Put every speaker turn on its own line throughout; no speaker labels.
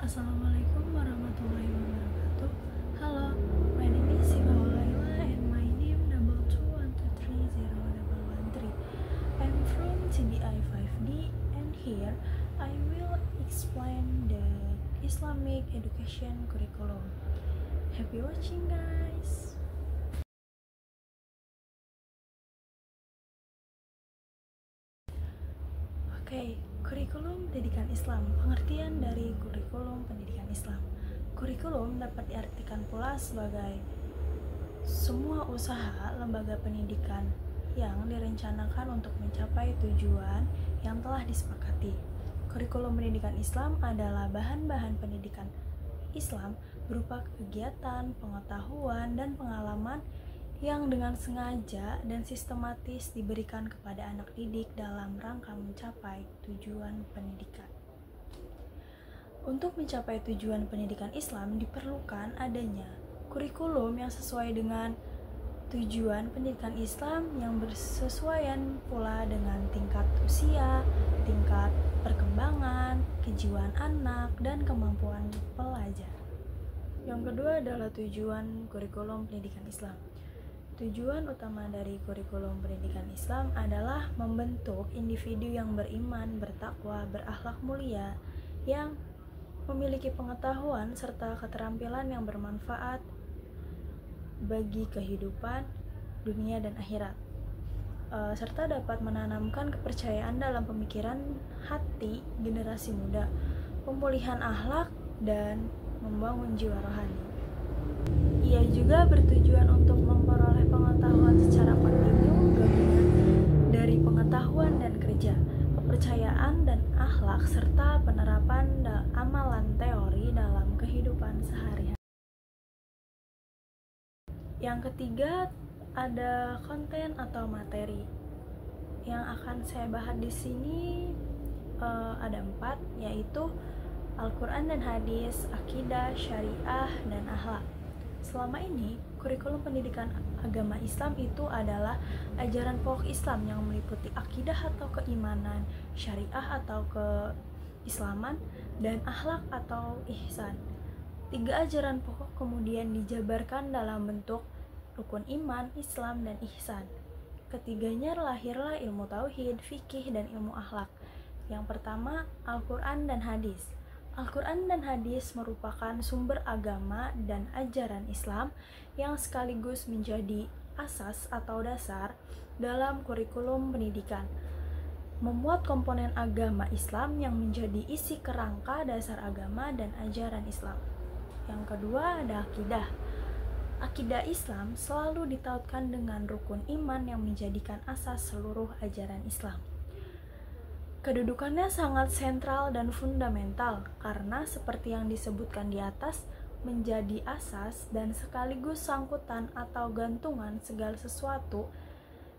Assalamualaikum warahmatullahi wabarakatuh. Halo, my name is Sifaulaila and my name 221230113. I'm from TDI 5D and here I will explain the Islamic education curriculum. Happy watching guys. Oke, kurikulum pendidikan Islam. Pengertian dari kurikulum pendidikan Islam. Kurikulum dapat diartikan pula sebagai semua usaha lembaga pendidikan yang direncanakan untuk mencapai tujuan yang telah disepakati. Kurikulum pendidikan Islam adalah bahan-bahan pendidikan Islam berupa kegiatan, pengetahuan, dan pengalaman yang dengan sengaja dan sistematis diberikan kepada anak didik dalam rangka mencapai tujuan pendidikan. Untuk mencapai tujuan pendidikan Islam diperlukan adanya kurikulum yang sesuai dengan tujuan pendidikan Islam yang bersesuaian pula dengan tingkat usia, tingkat perkembangan, kejiwaan anak, dan kemampuan pelajar. Yang kedua adalah tujuan kurikulum pendidikan Islam. Tujuan utama dari kurikulum pendidikan Islam adalah membentuk individu yang beriman, bertakwa, berakhlak mulia, yang memiliki pengetahuan serta keterampilan yang bermanfaat bagi kehidupan dunia dan akhirat, serta dapat menanamkan kepercayaan dalam pemikiran hati generasi muda, pemulihan akhlak, dan membangun jiwa rohani. Ia juga bertujuan untuk memperoleh pengetahuan secara kontinu, gabungan dari pengetahuan dan kerja, kepercayaan dan akhlak, serta penerapan amalan teori dalam kehidupan sehari-hari. Yang ketiga ada konten atau materi yang akan saya bahas di sini. Ada 4, yaitu Al-Quran dan Hadis, Akidah, Syariah, dan Akhlak. Selama ini, kurikulum pendidikan agama Islam itu adalah ajaran pokok Islam yang meliputi akidah atau keimanan, syariah atau keislaman, dan akhlak atau ihsan. 3 ajaran pokok kemudian dijabarkan dalam bentuk rukun iman, Islam, dan ihsan. Ketiganya lahirlah ilmu tauhid, fikih, dan ilmu akhlak. Yang pertama, Al-Quran dan Hadis. Al-Quran dan Hadis merupakan sumber agama dan ajaran Islam yang sekaligus menjadi asas atau dasar dalam kurikulum pendidikan. Memuat komponen agama Islam yang menjadi isi kerangka dasar agama dan ajaran Islam. Yang kedua ada akidah. Akidah Islam selalu ditautkan dengan rukun iman yang menjadikan asas seluruh ajaran Islam. Kedudukannya sangat sentral dan fundamental karena seperti yang disebutkan di atas menjadi asas dan sekaligus sangkutan atau gantungan segala sesuatu.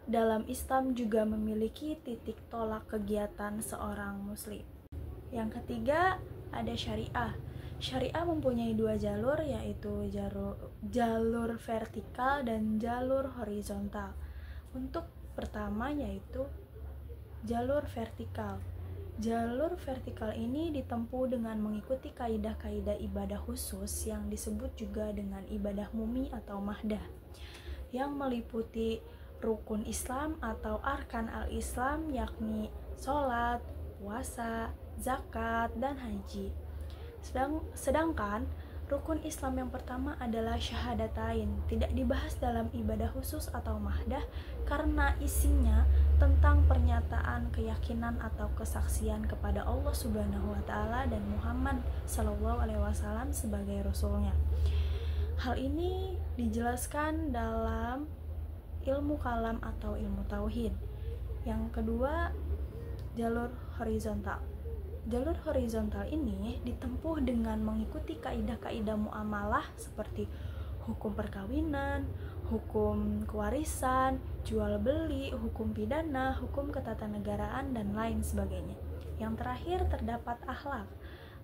Dalam Islam juga memiliki titik tolak kegiatan seorang muslim. Yang ketiga ada syariah. Syariah mempunyai 2 jalur, yaitu jalur vertikal dan jalur horizontal. Untuk pertama yaitu jalur vertikal. Jalur vertikal ini ditempuh dengan mengikuti kaidah-kaidah ibadah khusus yang disebut juga dengan ibadah mumi atau mahdah, yang meliputi rukun Islam atau arkan al-Islam, yakni sholat, puasa, zakat, dan haji. Sedangkan rukun Islam yang pertama adalah syahadatain, tidak dibahas dalam ibadah khusus atau mahdah karena isinya tentang pernyataan keyakinan atau kesaksian kepada Allah Subhanahu wa taala dan Muhammad sallallahu alaihi wasallam sebagai rasulnya. Hal ini dijelaskan dalam ilmu kalam atau ilmu tauhid. Yang kedua, jalur horizontal. Jalur horizontal ini ditempuh dengan mengikuti kaidah-kaidah muamalah seperti hukum perkawinan, hukum kewarisan, jual beli, hukum pidana, hukum ketatanegaraan, dan lain sebagainya. Yang terakhir terdapat akhlak.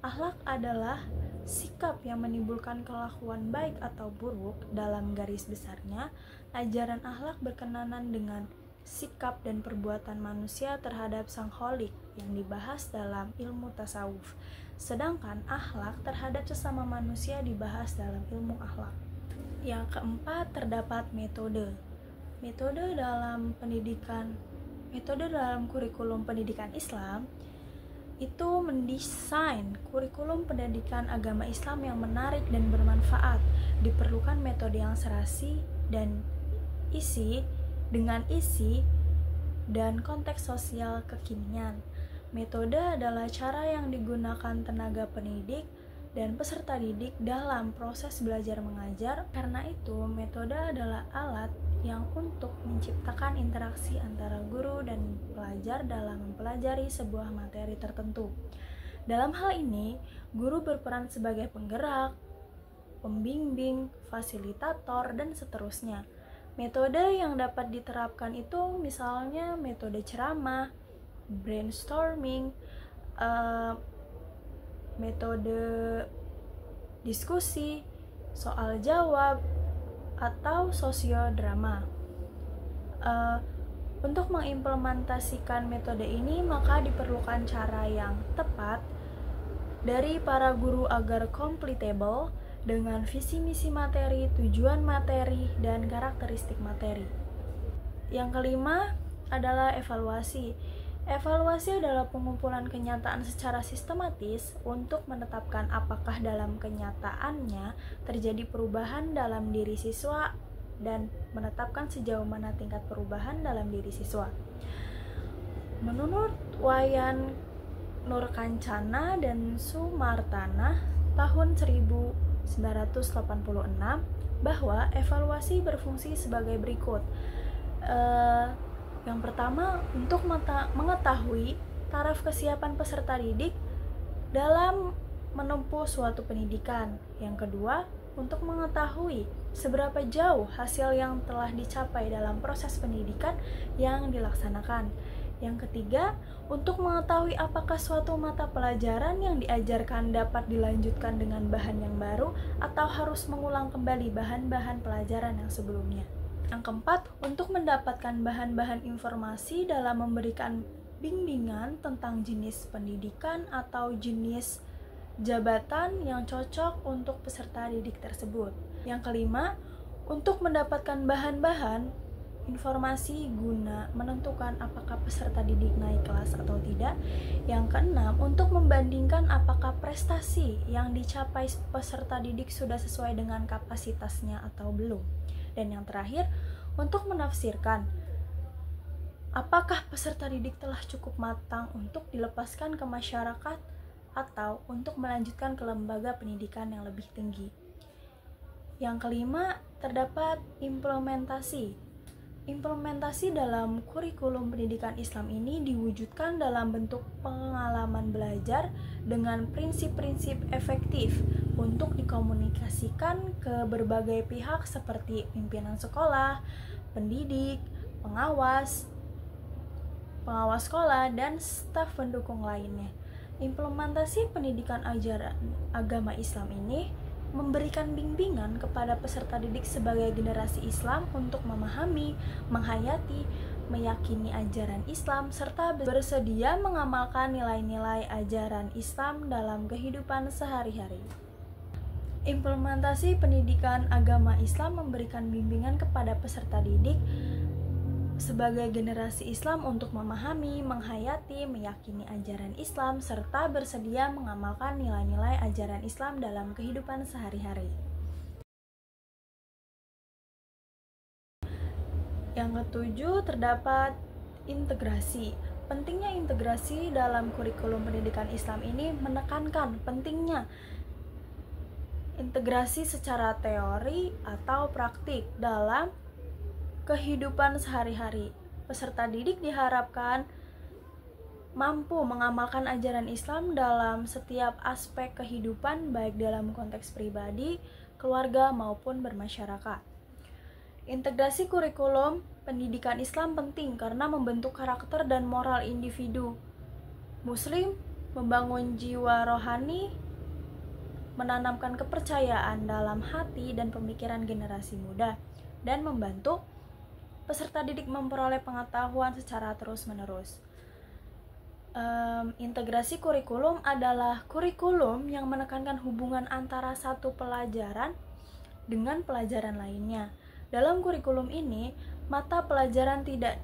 Akhlak adalah sikap yang menimbulkan kelakuan baik atau buruk. Dalam garis besarnya, ajaran akhlak berkenaan dengan sikap dan perbuatan manusia terhadap sang kholik yang dibahas dalam ilmu tasawuf. Sedangkan akhlak terhadap sesama manusia dibahas dalam ilmu akhlak. Yang keempat, terdapat metode. Metode dalam kurikulum pendidikan Islam itu mendesain kurikulum pendidikan agama Islam yang menarik dan bermanfaat. Diperlukan metode yang serasi dan isi dan konteks sosial kekinian. Metode adalah cara yang digunakan tenaga pendidik dan peserta didik dalam proses belajar mengajar. Karena itu, metode adalah alat yang untuk menciptakan interaksi antara guru dan pelajar dalam mempelajari sebuah materi tertentu. Dalam hal ini, guru berperan sebagai penggerak, pembimbing, fasilitator, dan seterusnya. Metode yang dapat diterapkan itu misalnya metode ceramah, brainstorming, metode diskusi, soal jawab, atau sosiodrama. Untuk mengimplementasikan metode ini, maka diperlukan cara yang tepat dari para guru agar completable dengan visi misi materi, tujuan materi, dan karakteristik materi. Yang kelima adalah evaluasi. Evaluasi adalah pengumpulan kenyataan secara sistematis untuk menetapkan apakah dalam kenyataannya terjadi perubahan dalam diri siswa dan menetapkan sejauh mana tingkat perubahan dalam diri siswa. Menurut Wayan Nurkancana dan Sumartana tahun 1986 bahwa evaluasi berfungsi sebagai berikut. Yang pertama, untuk mengetahui taraf kesiapan peserta didik dalam menempuh suatu pendidikan. Yang kedua, untuk mengetahui seberapa jauh hasil yang telah dicapai dalam proses pendidikan yang dilaksanakan. Yang ketiga, untuk mengetahui apakah suatu mata pelajaran yang diajarkan dapat dilanjutkan dengan bahan yang baru atau harus mengulang kembali bahan-bahan pelajaran yang sebelumnya. Yang keempat, untuk mendapatkan bahan-bahan informasi dalam memberikan bimbingan tentang jenis pendidikan atau jenis jabatan yang cocok untuk peserta didik tersebut. Yang kelima, untuk mendapatkan bahan-bahan informasi guna menentukan apakah peserta didik naik kelas atau tidak. Yang keenam, untuk membandingkan apakah prestasi yang dicapai peserta didik sudah sesuai dengan kapasitasnya atau belum. Dan yang terakhir, untuk menafsirkan apakah peserta didik telah cukup matang untuk dilepaskan ke masyarakat atau untuk melanjutkan ke lembaga pendidikan yang lebih tinggi. Yang kelima, terdapat implementasi. Implementasi dalam kurikulum pendidikan Islam ini diwujudkan dalam bentuk pengalaman belajar dengan prinsip-prinsip efektif untuk dikomunikasikan ke berbagai pihak seperti pimpinan sekolah, pendidik, pengawas sekolah, dan staf pendukung lainnya. Implementasi pendidikan ajaran agama Islam ini memberikan bimbingan kepada peserta didik sebagai generasi Islam untuk memahami, menghayati, meyakini ajaran Islam, serta bersedia mengamalkan nilai-nilai ajaran Islam dalam kehidupan sehari-hari. Implementasi pendidikan agama Islam memberikan bimbingan kepada peserta didik sebagai generasi Islam untuk memahami, menghayati, meyakini ajaran Islam, serta bersedia mengamalkan nilai-nilai ajaran Islam dalam kehidupan sehari-hari. Yang ketujuh, terdapat integrasi. Pentingnya integrasi dalam kurikulum pendidikan Islam ini menekankan pentingnya integrasi secara teori atau praktik dalam kehidupan sehari-hari. Peserta didik diharapkan mampu mengamalkan ajaran Islam dalam setiap aspek kehidupan, baik dalam konteks pribadi, keluarga, maupun bermasyarakat. Integrasi kurikulum pendidikan Islam penting karena membentuk karakter dan moral individu Muslim, membangun jiwa rohani, menanamkan kepercayaan dalam hati dan pemikiran generasi muda, dan membantu peserta didik memperoleh pengetahuan secara terus-menerus. Integrasi kurikulum adalah kurikulum yang menekankan hubungan antara satu pelajaran dengan pelajaran lainnya. Dalam kurikulum ini, mata pelajaran tidak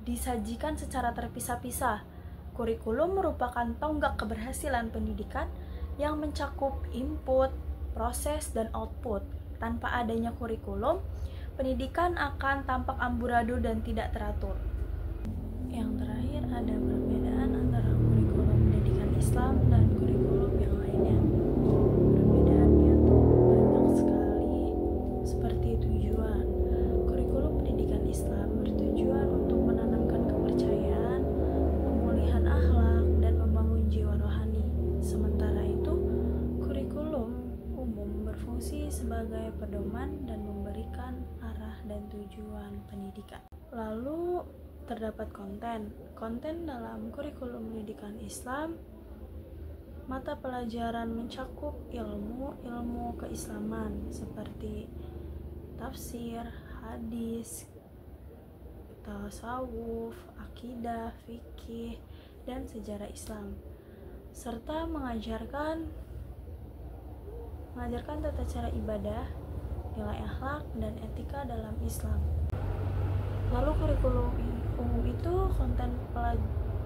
disajikan secara terpisah-pisah. Kurikulum merupakan tonggak keberhasilan pendidikan yang mencakup input, proses, dan output. Tanpa adanya kurikulum, pendidikan akan tampak amburadul dan tidak teratur. Yang terakhir, ada perbedaan antara kurikulum pendidikan Islam dan kurikulum yang lainnya. Perbedaannya tuh banyak sekali, seperti tujuan. Kurikulum pendidikan Islam bertujuan untuk menanamkan kepercayaan, pemulihan akhlak, dan membangun jiwa rohani. Sementara itu, kurikulum umum berfungsi sebagai pedoman dan memberikan arah dan tujuan pendidikan. Lalu terdapat konten dalam kurikulum pendidikan Islam. Mata pelajaran mencakup ilmu keislaman seperti tafsir, hadis, tasawuf, akidah, fikih, dan sejarah Islam, serta mengajarkan tata cara ibadah, nilai akhlak, dan etika dalam Islam. Lalu kurikulum umum itu konten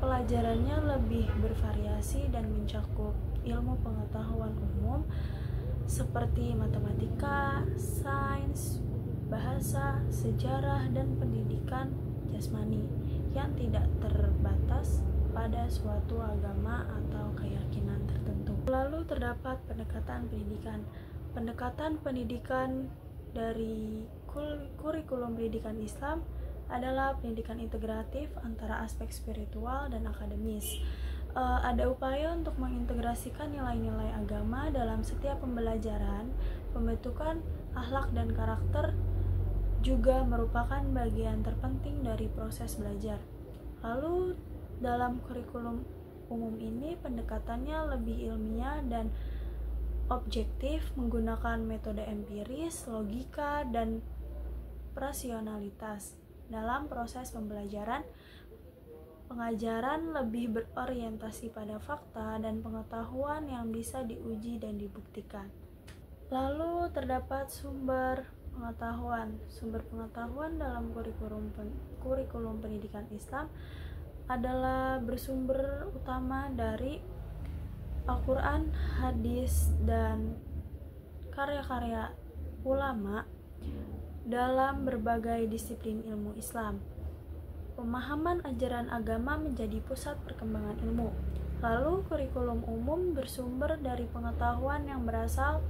pelajarannya lebih bervariasi dan mencakup ilmu pengetahuan umum seperti matematika, sains, bahasa, sejarah, dan pendidikan jasmani yang tidak terbatas pada suatu agama atau keyakinan tertentu. Lalu terdapat pendekatan pendidikan. Pendekatan pendidikan dari kurikulum pendidikan Islam adalah pendidikan integratif antara aspek spiritual dan akademis. Ada upaya untuk mengintegrasikan nilai-nilai agama dalam setiap pembelajaran. Pembentukan akhlak dan karakter juga merupakan bagian terpenting dari proses belajar. Lalu dalam kurikulum umum ini pendekatannya lebih ilmiah dan objektif, menggunakan metode empiris, logika, dan rasionalitas. Dalam proses pembelajaran, pengajaran lebih berorientasi pada fakta dan pengetahuan yang bisa diuji dan dibuktikan. Lalu terdapat sumber pengetahuan. Sumber pengetahuan dalam kurikulum pendidikan Islam adalah bersumber utama dari Al-Quran, hadis, dan karya-karya ulama dalam berbagai disiplin ilmu Islam. Pemahaman ajaran agama menjadi pusat perkembangan ilmu. Lalu kurikulum umum bersumber dari pengetahuan yang berasal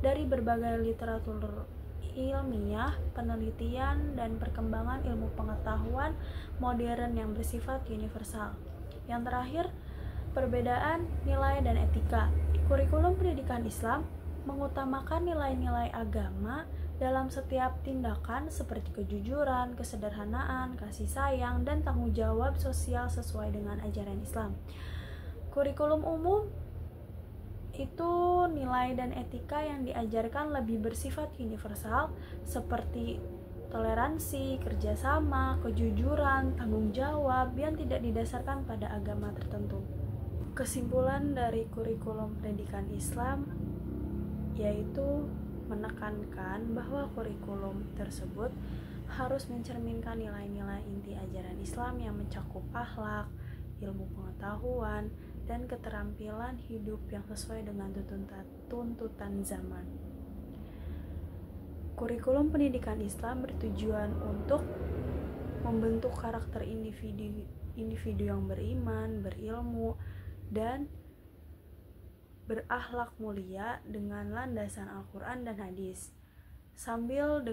dari berbagai literatur ilmiah, penelitian, dan perkembangan ilmu pengetahuan modern yang bersifat universal. Yang terakhir, perbedaan nilai dan etika. Kurikulum pendidikan Islam mengutamakan nilai-nilai agama dalam setiap tindakan seperti kejujuran, kesederhanaan, kasih sayang, dan tanggung jawab sosial sesuai dengan ajaran Islam. Kurikulum umum itu nilai dan etika yang diajarkan lebih bersifat universal seperti toleransi, kerjasama, kejujuran, tanggung jawab yang tidak didasarkan pada agama tertentu. Kesimpulan dari kurikulum pendidikan Islam yaitu menekankan bahwa kurikulum tersebut harus mencerminkan nilai-nilai inti ajaran Islam yang mencakup akhlak, ilmu pengetahuan, dan keterampilan hidup yang sesuai dengan tuntutan zaman. Kurikulum pendidikan Islam bertujuan untuk membentuk karakter individu yang beriman, berilmu, dan berakhlak mulia dengan landasan Al-Quran dan hadis, sambil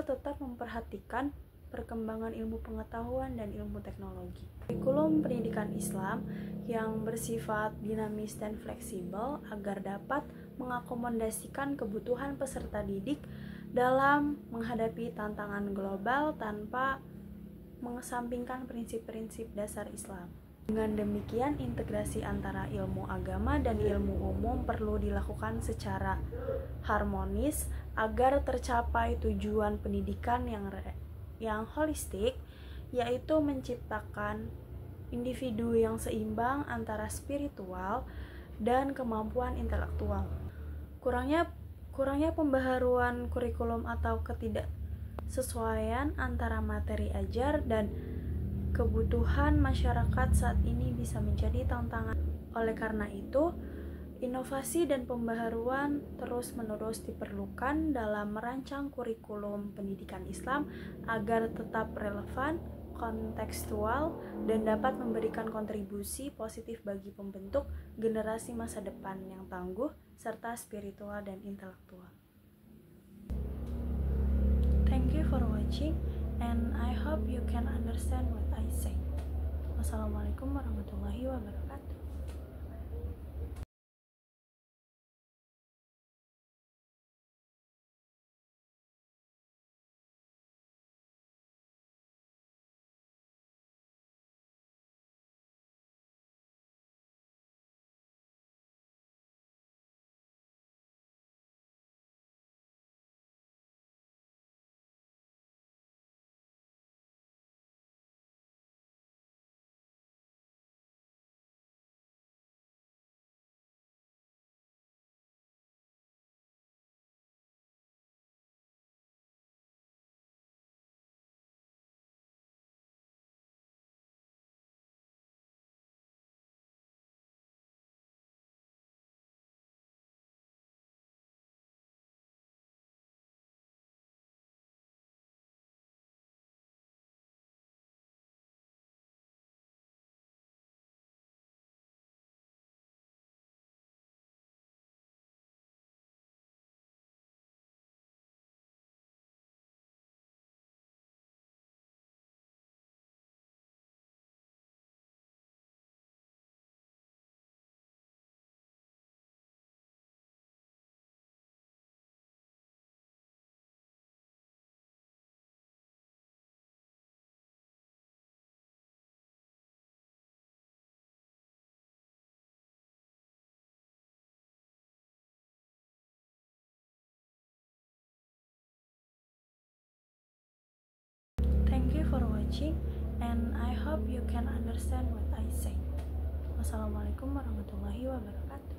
tetap memperhatikan perkembangan ilmu pengetahuan dan ilmu teknologi. Kurikulum pendidikan Islam yang bersifat dinamis dan fleksibel agar dapat mengakomodasikan kebutuhan peserta didik dalam menghadapi tantangan global tanpa mengesampingkan prinsip-prinsip dasar Islam. Dengan demikian, integrasi antara ilmu agama dan ilmu umum perlu dilakukan secara harmonis agar tercapai tujuan pendidikan yang yang holistik, yaitu menciptakan individu yang seimbang antara spiritual dan kemampuan intelektual. Kurangnya pembaharuan kurikulum atau ketidaksesuaian antara materi ajar dan kebutuhan masyarakat saat ini bisa menjadi tantangan. Oleh karena itu, inovasi dan pembaharuan terus-menerus diperlukan dalam merancang kurikulum pendidikan Islam agar tetap relevan, kontekstual, dan dapat memberikan kontribusi positif bagi pembentuk generasi masa depan yang tangguh, serta spiritual dan intelektual. Thank you for watching, and I hope you can understand what I say. Wassalamualaikum warahmatullahi wabarakatuh. Thank you for watching, and I hope you can understand what I say. Wassalamualaikum warahmatullahi wabarakatuh.